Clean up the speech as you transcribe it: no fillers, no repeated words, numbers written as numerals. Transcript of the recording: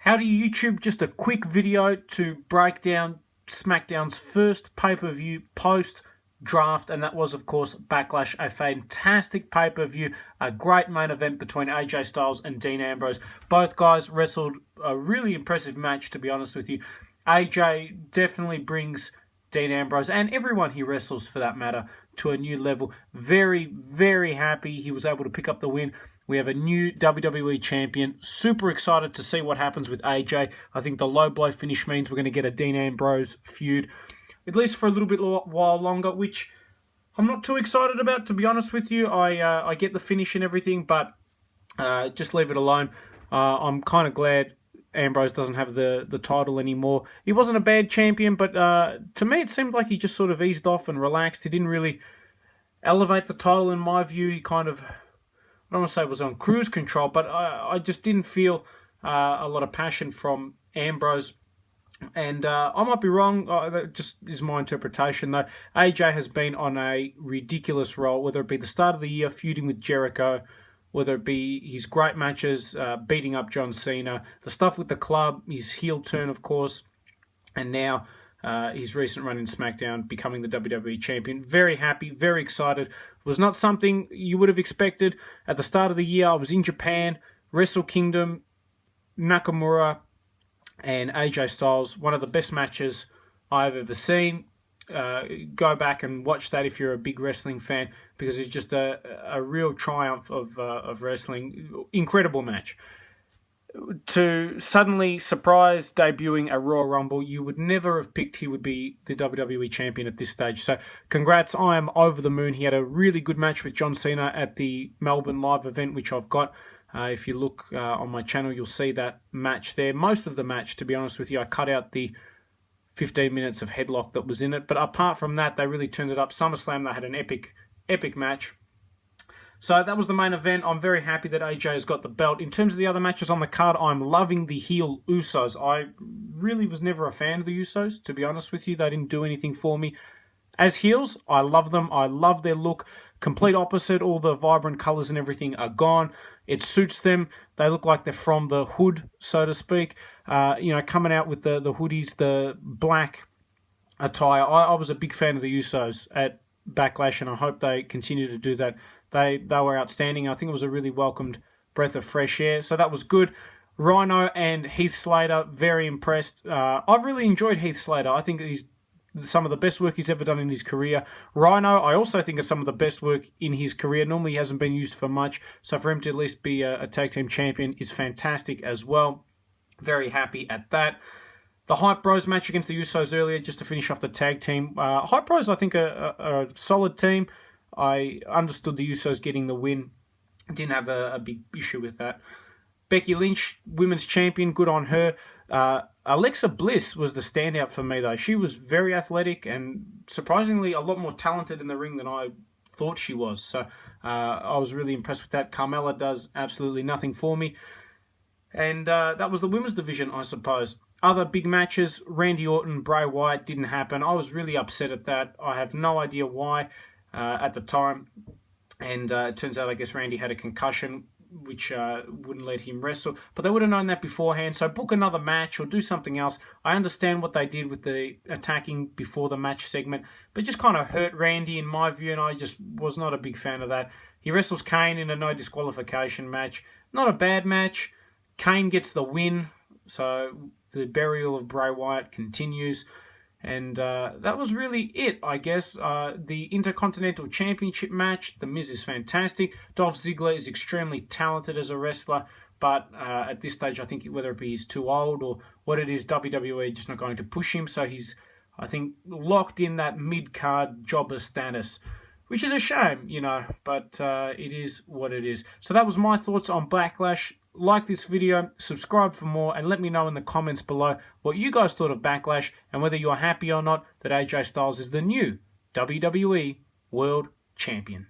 Howdy YouTube, just a quick video to break down Smackdown's first pay-per-view post-draft, and that was, of course, Backlash, a fantastic pay-per-view, a great main event between AJ Styles and Dean Ambrose. Both guys wrestled a really impressive match, to be honest with you. AJ definitely brings Dean Ambrose, and everyone he wrestles for that matter, to a new level. Very, very happy he was able to pick up the win. We have a new WWE Champion. Super excited to see what happens with AJ. I think the low blow finish means we're going to get a Dean Ambrose feud, at least for a little bit while longer, which I'm not too excited about, to be honest with you. I get the finish and everything, but just leave it alone. I'm kind of glad Ambrose doesn't have the title anymore. He wasn't a bad champion, but to me it seemed like he just sort of eased off and relaxed. He didn't really elevate the title in my view. He kind of, I don't want to say it was on cruise control, but I just didn't feel a lot of passion from Ambrose. And I might be wrong. That just is my interpretation, though. AJ has been on a ridiculous roll, whether it be the start of the year feuding with Jericho, whether it be his great matches, beating up John Cena, the stuff with the club, his heel turn, of course, and now his recent run in SmackDown, becoming the WWE Champion. Very happy, very excited. It was not something you would have expected. At the start of the year, I was in Japan, Wrestle Kingdom, Nakamura, and AJ Styles. One of the best matches I've ever seen. Go back and watch that if you're a big wrestling fan, because it's just a real triumph of wrestling. Incredible match. To suddenly surprise debuting a Royal Rumble, you would never have picked he would be the WWE Champion at this stage. So congrats, I am over the moon. He had a really good match with John Cena at the Melbourne live event, which I've got. If you look on my channel, you'll see that match there. Most of the match, to be honest with you, I cut out the 15 minutes of headlock that was in it. But apart from that, they really turned it up. SummerSlam, they had an epic match. So that was the main event. I'm very happy that AJ has got the belt. In terms of the other matches on the card, I'm loving the heel Usos. I really was never a fan of the Usos, to be honest with you. They didn't do anything for me. As heels, I love them. I love their look. Complete opposite. All the vibrant colors and everything are gone. It suits them. They look like they're from the hood, so to speak. Coming out with the hoodies, the black attire. I was a big fan of the Usos at Backlash, and I hope they continue to do that. They were outstanding. I think it was a really welcomed breath of fresh air. So that was good. Rhino and Heath Slater, very impressed. I've really enjoyed Heath Slater. I think he's some of the best work he's ever done in his career. Rhino, I also think is some of the best work in his career. Normally he hasn't been used for much, so for him to at least be a tag team champion is fantastic as well. Very happy at that. The Hype Bros match against the Usos earlier, just to finish off the tag team. Hype Bros, I think, are a solid team. I understood the Usos getting the win. Didn't have a big issue with that. Becky Lynch, women's champion, good on her. Alexa Bliss was the standout for me, though. She was very athletic and surprisingly a lot more talented in the ring than I thought she was. So I was really impressed with that. Carmella does absolutely nothing for me. And that was the women's division, I suppose. Other big matches, Randy Orton, Bray Wyatt, didn't happen. I was really upset at that. I have no idea why at the time. And it turns out, I guess, Randy had a concussion, which wouldn't let him wrestle. But they would have known that beforehand. So book another match or do something else. I understand what they did with the attacking before the match segment, but just kind of hurt Randy in my view, and I just was not a big fan of that. He wrestles Kane in a no disqualification match. Not a bad match. Kane gets the win. So the burial of Bray Wyatt continues. And that was really it, I guess. The Intercontinental Championship match, The Miz is fantastic. Dolph Ziggler is extremely talented as a wrestler, but at this stage, I think whether it be he's too old or what it is, WWE just not going to push him. So he's, I think, locked in that mid-card jobber status, which is a shame, but it is what it is. So that was my thoughts on Backlash. Like this video, subscribe for more, and let me know in the comments below what you guys thought of Backlash and whether you're happy or not that AJ Styles is the new WWE World Champion.